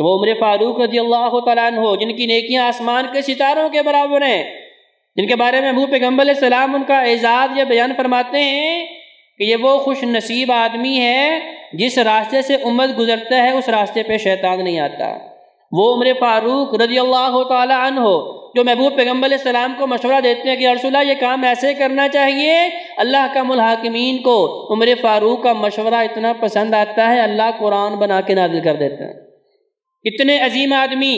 تو وہ عمر فاروق رضی اللہ تعالیٰ عنہ جن کی نیکیاں آسمان کے ستاروں کے برابر ہیں، جن کے بارے میں پیغمبر علیہ السلام ان کا اعزاز یا بیان فرماتے ہیں کہ یہ وہ خوش نصیب آدمی ہے جس راستے سے امت گزرتا ہے اس راستے پہ شیطان نہیں آتا۔ وہ عمر فاروق رضی اللہ تعالی عنہ جو محبوب پیغمبر علیہ السلام کو مشورہ دیتے ہیں کہ یا رسول اللہ یہ کام ایسے کرنا چاہیے، اللہ کا الحاکمین کو عمر فاروق کا مشورہ اتنا پسند آتا ہے اللہ قرآن بنا کے نازل کر دیتے ہیں۔ اتنے عظیم آدمی،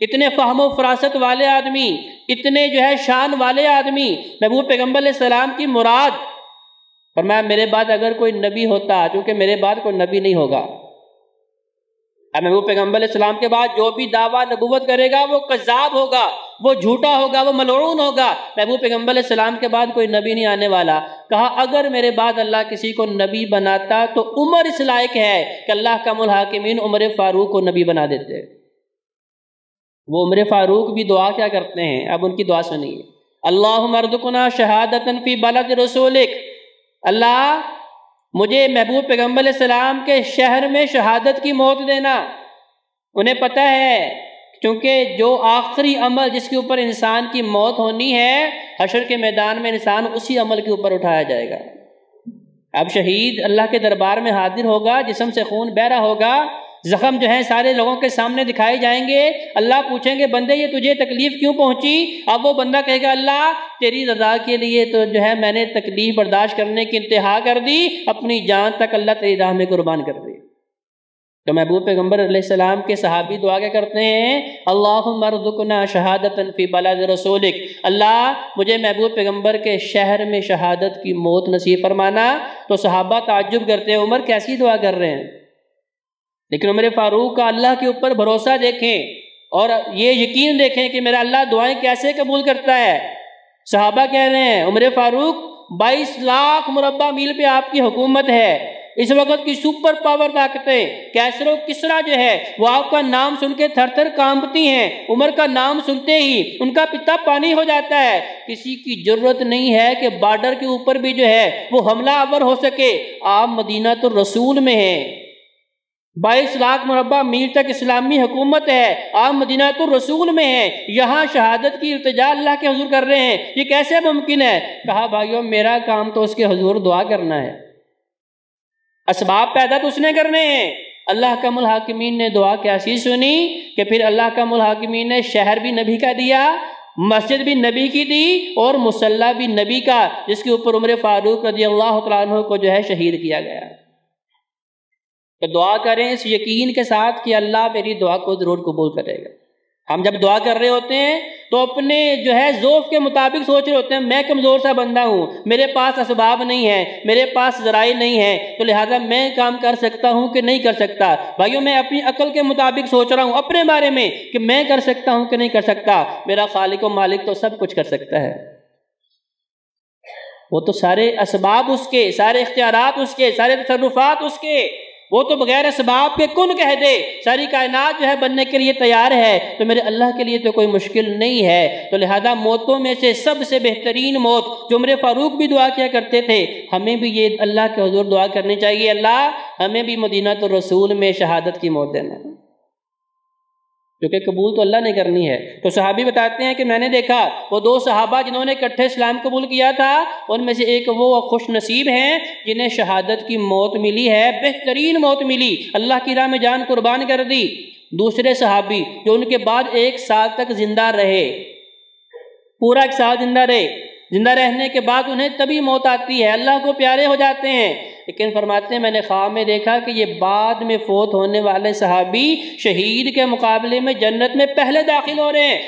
اتنے فہم و فراست والے آدمی، اتنے شان والے آدمی، محبوب پیغمبر علیہ السلام کی مراد فرمایا میرے بعد اگر کوئی نبی ہوتا، چونکہ میرے بعد کوئی نبی نہیں ہوگا، اب محبوب پیغمبر علیہ السلام کے بعد جو بھی دعویٰ نبوت کرے گا وہ کذاب ہوگا، وہ جھوٹا ہوگا، وہ ملعون ہوگا، محبوب پیغمبر علیہ السلام کے بعد کوئی نبی نہیں آنے والا۔ کہا اگر میرے بعد اللہ کسی کو نبی بناتا تو عمر اس لائق ہے کہ اللہ کا الحاکمین عمر فاروق کو نبی بنا دیتے۔ وہ عمر فاروق بھی دعا کیا کرتے ہیں، اب ان کی دعا سنیے، اللہم ارزقنا شہادۃ فی بلد رسولک، اللہ مجھے محبوب پیغمبر علیہ السلام کے شہر میں شہادت کی موت دینا۔ انہیں پتہ ہے چونکہ جو آخری عمل جس کے اوپر انسان کی موت ہونی ہے، حشر کے میدان میں انسان اسی عمل کے اوپر اٹھایا جائے گا۔ اب شہید اللہ کے دربار میں حاضر ہوگا، جسم سے خون بہہ رہا ہوگا، زخم سارے لوگوں کے سامنے دکھائے جائیں گے، اللہ پوچھیں گے بندے یہ تجھے تکلیف کیوں پہنچی؟ اب وہ بندہ کہے گا اللہ تیری رضا کے لیے تو میں نے تکلیف برداشت کرنے کی انتہا کر دی، اپنی جان تک اللہ تیری راہ میں قربان کر دی۔ تو محبوب پیغمبر علیہ السلام کے صحابی دعا کیا کرتے ہیں، اللہم ارزقنا شہادۃ فی بلد رسولک، اللہ مجھے محبوب پیغمبر کے شہر میں شہادت کی موت نصیب فرمانا۔ تو صحابہ تعجب کرتے ہیں عمر کیسی دعا کر رہے ہیں، لیکن عمر فاروق کا اللہ کے اوپر بھروسہ دیکھیں اور یہ یقین دیکھیں کہ میرا اللہ دعائیں کیسے قبول کرتا ہے۔ صحابہ کہہ رہے ہیں عمر فاروق 22 لاکھ مربع میل پہ آپ کی حکومت ہے، اس وقت کی سپر پاور طاقتیں کیسر و کسرا وہ آپ کا نام سن کے تھر تھر کانپتی ہیں، عمر کا نام سنتے ہی ان کا پتا پانی ہو جاتا ہے، کسی کی ضرورت نہیں ہے کہ بارڈر کے اوپر بھی وہ حملہ آور ہو سکے، آپ مدینہ الرسول میں ہیں، 22 لاکھ مربع میل تک اسلامی حکومت ہے، آپ مدینہ الرسول میں ہیں، یہاں شہادت کی التجا اللہ کے حضور کر رہے ہیں، یہ کیسے ممکن ہے؟ کہا بھائیو میرا کام تو اس کے حضور دعا کرنا ہے، اسباب پیدا تو اس نے کرنے ہیں۔ اللہ کا الحاکمین نے دعا کیسی سنی کہ پھر اللہ کا الحاکمین نے شہر بھی نبی کا دیا، مسجد بھی نبی کی دی اور مصلی بھی نبی کا، جس کے اوپر عمر فاروق رضی اللہ تعالیٰ عنہ کو شہید کیا گیا۔ تو دعا کریں اس یقین کے ساتھ کہ اللہ میری دعا کو ضرور قبول کرے گا۔ ہم جب دعا کر رہے ہوتے ہیں تو اپنے ذوق کے مطابق سوچ رہے ہوتے ہیں میں کمزور سا بندہ ہوں، میرے پاس اسباب نہیں ہے، میرے پاس ذرائع نہیں ہے، تو لہٰذا میں کام کر سکتا ہوں کہ نہیں کر سکتا۔ بھائیو میں اپنی عقل کے مطابق سوچ رہا ہوں اپنے بارے میں کہ میں کر سکتا ہوں کہ نہیں کر سکتا، میرا خالق و مالک تو سب کچھ کر سکتا ہے، وہ تو سارے اسباب اس کے، سارے اختیارات اس کے، سارے تصرفات اس کے، وہ تو بغیر اسباب کے کن کہہ دے ساری کائنات بننے کے لیے تیار ہے، تو میرے اللہ کے لیے تو کوئی مشکل نہیں ہے۔ تو لہذا موتوں میں سے سب سے بہترین موت جو عمر فاروق بھی دعا کیا کرتے تھے، ہمیں بھی یہ اللہ کے حضور دعا کرنی چاہیے، اللہ ہمیں بھی مدینہ الرسول میں شہادت کی موت دینا، کیونکہ قبول تو اللہ نے کرنی ہے۔ تو صحابی بتاتے ہیں کہ میں نے دیکھا وہ 2 صحابہ جنہوں نے اکٹھے اسلام قبول کیا تھا، ان میں سے ایک وہ خوش نصیب ہیں جنہیں شہادت کی موت ملی ہے، بہترین موت ملی، اللہ کی راہ میں جان قربان کر دی۔ دوسرے صحابی جو ان کے بعد 1 سال تک زندہ رہے، پورا 1 سال زندہ رہے، زندہ رہنے کے بعد انہیں تبھی موت آتی ہے، اللہ کو پیارے ہو جاتے ہیں، لیکن فرماتے ہیں میں نے خواب میں دیکھا کہ یہ بعد میں فوت ہونے والے صحابی شہید کے مقابلے میں جنت میں پہلے داخل ہو رہے ہیں۔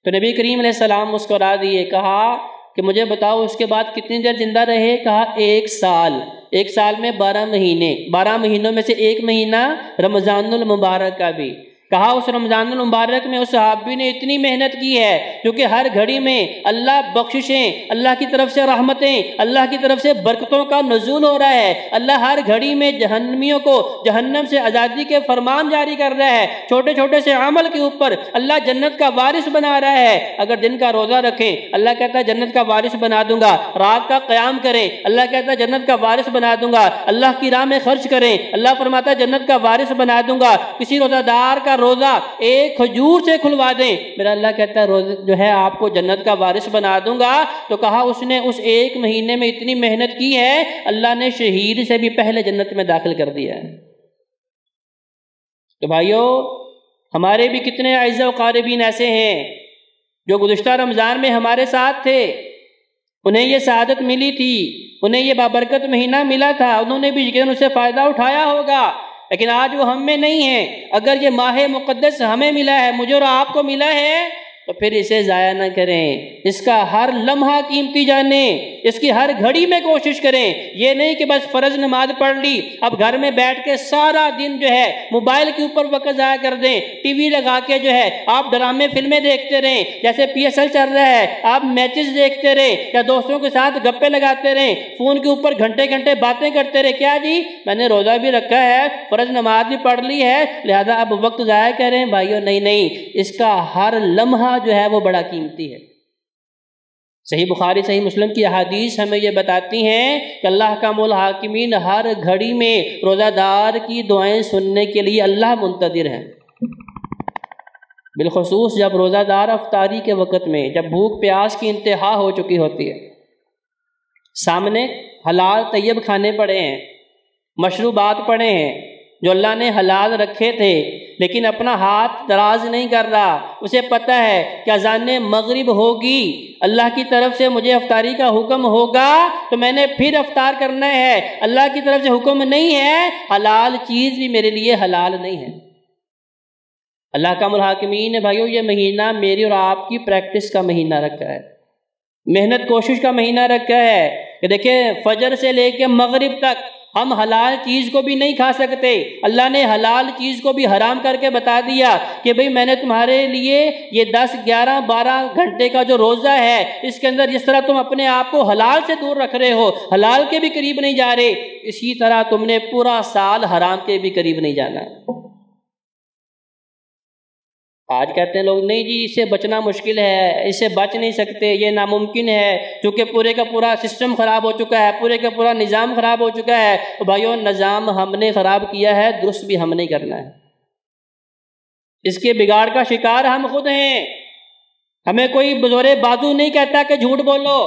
تو نبی کریم علیہ السلام مسکرا دیے، کہا کہ مجھے بتاؤ اس کے بعد کتنی دیر زندہ رہے؟ کہا 1 سال، 1 سال میں 12 مہینے، 12 مہینوں میں سے 1 مہینہ رمضان المبارک کا بھی۔ کہا اس رمضان المبارک میں اس صحابی نے اتنی محنت کی ہے کیونکہ ہر گھڑی میں اللہ بخششیں، اللہ کی طرف سے رحمتیں، اللہ کی طرف سے برکتوں کا نزول ہو رہا ہے، اللہ ہر گھڑی میں جہنمیوں کو جہنم سے آزادی کے فرمان جاری کر رہا ہے، چھوٹے چھوٹے سے عمل کے اوپر اللہ جنت کا وارث بنا رہا ہے۔ اگر دن کا روزہ رکھیں اللہ کہتا ہے جنت کا وارث بنا دوں گا، رات کا قیام کریں اللہ کہتا ہے جنت کا وارث بنا دوں گا، اللہ کی راہ میں خرچ کریں اللہ فرماتا ہے جنت کا وارث بنا دوں گا، کسی روزہ دار کا کا روزہ ایک کھجور سے کھلوا دیں، میرا اللہ کہتا ہے روزہ جو ہے آپ کو جنت کا وارث بنا دوں گا۔ تو کہا اس نے اس ایک مہینے میں اتنی محنت کی ہے، اللہ نے شہید سے بھی پہلے جنت میں داخل کر دیا ہے۔ تو بھائیو، ہمارے بھی کتنے اعزاء و قاربین ایسے ہیں جو گزشتہ رمضان میں ہمارے ساتھ تھے، انہیں یہ سعادت ملی تھی، انہیں یہ بابرکت مہینہ ملا تھا، انہوں نے بھی یقیناً اس سے فائدہ اٹھایا ہوگا، لیکن آج وہ ہم میں نہیں ہیں۔ اگر یہ ماہ مقدس ہمیں ملا ہے، مجھے اور آپ کو ملا ہے، تو پھر اسے ضائع نہ کریں، اس کا ہر لمحہ قیمتی جانیں، اس کی ہر گھڑی میں کوشش کریں۔ یہ نہیں کہ بس فرض نماز پڑھ لی، اب گھر میں بیٹھ کے سارا دن جو ہے موبائل کے اوپر وقت ضائع کر دیں، ٹی وی لگا کے جو ہے آپ ڈرامے فلمیں دیکھتے رہیں، جیسے PSL چل رہا ہے آپ میچز دیکھتے رہیں، یا دوستوں کے ساتھ گپے لگاتے رہیں، فون کے اوپر گھنٹے گھنٹے باتیں کرتے رہیں۔ کیا جی، میں نے روزہ بھی رکھا ہے، فرض نماز بھی پڑھ لی ہے، لہذا اب وقت ضائع کریں؟ بھائیو نہیں، اس کا ہر لمحہ جو ہے وہ بڑا قیمتی ہے۔ صحیح بخاری صحیح مسلم کی احادیث ہمیں یہ بتاتی ہیں کہ اللہ احکم الحاکمین ہر گھڑی میں روزہ دار کی دعائیں سننے کے لیے اللہ منتظر ہیں، بالخصوص جب روزہ دار افطاری کے وقت میں، جب بھوک پیاس کی انتہا ہو چکی ہوتی ہے، سامنے حلال طیب کھانے پڑے ہیں، مشروبات پڑے ہیں جو اللہ نے حلال رکھے تھے، لیکن اپنا ہاتھ دراز نہیں کر رہا، اسے پتہ ہے کہ اذان مغرب ہوگی، اللہ کی طرف سے مجھے افطاری کا حکم ہوگا، تو میں نے پھر افطار کرنا ہے، اللہ کی طرف سے حکم نہیں ہے، حلال چیز بھی میرے لیے حلال نہیں ہے۔ اللہ کا الحاکمین بھائیو، یہ مہینہ میری اور آپ کی پریکٹس کا مہینہ رکھا ہے، محنت کوشش کا مہینہ رکھا ہے کہ دیکھیں فجر سے لے کے مغرب تک ہم حلال چیز کو بھی نہیں کھا سکتے، اللہ نے حلال چیز کو بھی حرام کر کے بتا دیا کہ بھئی میں نے تمہارے لیے یہ 10 11 12 گھنٹے کا جو روزہ ہے، اس کے اندر جس طرح تم اپنے آپ کو حلال سے دور رکھ رہے ہو، حلال کے بھی قریب نہیں جا رہے، اسی طرح تم نے پورا سال حرام کے بھی قریب نہیں جانا۔ آج کہتے ہیں لوگ نہیں جی اس سے بچنا مشکل ہے، اس سے بچ نہیں سکتے، یہ ناممکن ہے، چونکہ پورے کا پورا سسٹم خراب ہو چکا ہے، پورے کا پورا نظام خراب ہو چکا ہے۔ تو بھائیو، نظام ہم نے خراب کیا ہے، درست بھی ہم نہیں کرنا ہے، اس کے بگاڑ کا شکار ہم خود ہیں۔ ہمیں کوئی بزور بازو نہیں کہتا کہ جھوٹ بولو،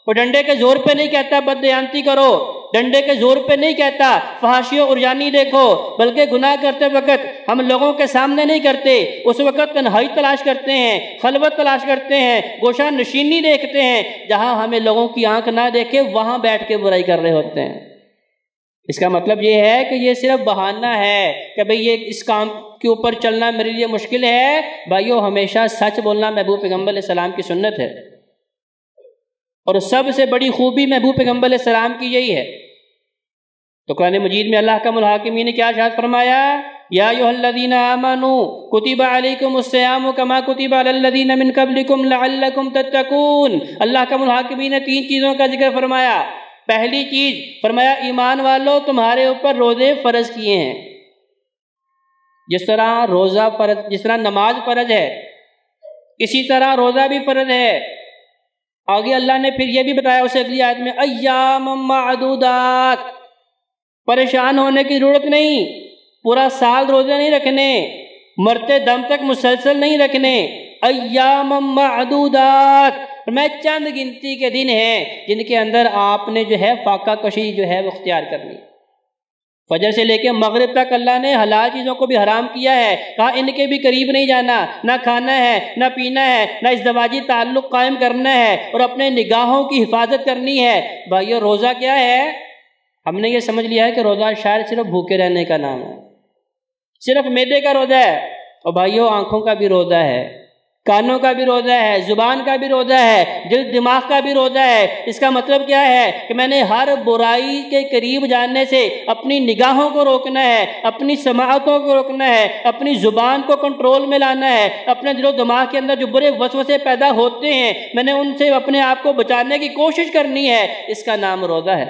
کوئی ڈنڈے کے زور پہ نہیں کہتا بددیانتی کرو، ڈنڈے کے زور پہ نہیں کہتا فحاشی و عریانی دیکھو، بلکہ گناہ کرتے وقت ہم لوگوں کے سامنے نہیں کرتے، اس وقت تنہائی تلاش کرتے ہیں، خلوت تلاش کرتے ہیں، گوشہ نشینی دیکھتے ہیں، جہاں ہمیں لوگوں کی آنکھ نہ دیکھے وہاں بیٹھ کے برائی کر رہے ہوتے ہیں۔ اس کا مطلب یہ ہے کہ یہ صرف بہانہ ہے کہ بھئی یہ اس کام کے اوپر چلنا میرے لیے مشکل ہے۔ بھائیو، ہمیشہ سچ بولنا محبوب پیغمبر علیہ السلام کی سنت ہے، اور سب سے بڑی خوبی محبوب پیغمبر علیہ السلام کی یہی ہے۔ تو قرآن مجید میں اللہ کا الحاکمین نے کیا ارشاد فرمایا؟ یا ایھا الذین آمنوا کتب علیکم الصیام کما کتب علی الذین من قبلکم لعلکم تتقون۔ اللہ کا الحاکمین نے 3 چیزوں کا ذکر فرمایا۔ پہلی چیز فرمایا ایمان والو تمہارے اوپر روزے فرض کیے ہیں، جس طرح روزہ فرض، جس طرح نماز فرض ہے اسی طرح روزہ بھی فرض ہے۔ آگے اللہ نے پھر یہ بھی بتایا اسے اگلی آیت میں ایام معدودات، پریشان ہونے کی ضرورت نہیں، پورا سال روزے نہیں رکھنے، مرتے دم تک مسلسل نہیں رکھنے، ایام معدودات، میں چند گنتی کے دن ہیں جن کے اندر آپ نے جو ہے فاقہ کشی جو ہے وہ اختیار کرنی۔ فجر سے لے کے مغرب تک اللہ نے حلال چیزوں کو بھی حرام کیا ہے، کہا ان کے بھی قریب نہیں جانا، نہ کھانا ہے نہ پینا ہے نہ ازدواجی تعلق قائم کرنا ہے، اور اپنے نگاہوں کی حفاظت کرنی ہے۔ بھائیو، روزہ کیا ہے؟ ہم نے یہ سمجھ لیا ہے کہ روزہ شاید صرف بھوکے رہنے کا نام ہے، صرف معدے کا روزہ ہے، اور بھائیو آنکھوں کا بھی روزہ ہے، کانوں کا بھی روزہ ہے، زبان کا بھی روزہ ہے، دل دماغ کا بھی روزہ ہے۔ اس کا مطلب کیا ہے کہ میں نے ہر برائی کے قریب جانے سے اپنی نگاہوں کو روکنا ہے، اپنی سماعتوں کو روکنا ہے، اپنی زبان کو کنٹرول میں لانا ہے، اپنے دل و دماغ کے اندر جو برے وسوسے پیدا ہوتے ہیں میں نے ان سے اپنے آپ کو بچانے کی کوشش کرنی ہے۔ اس کا نام روزہ ہے۔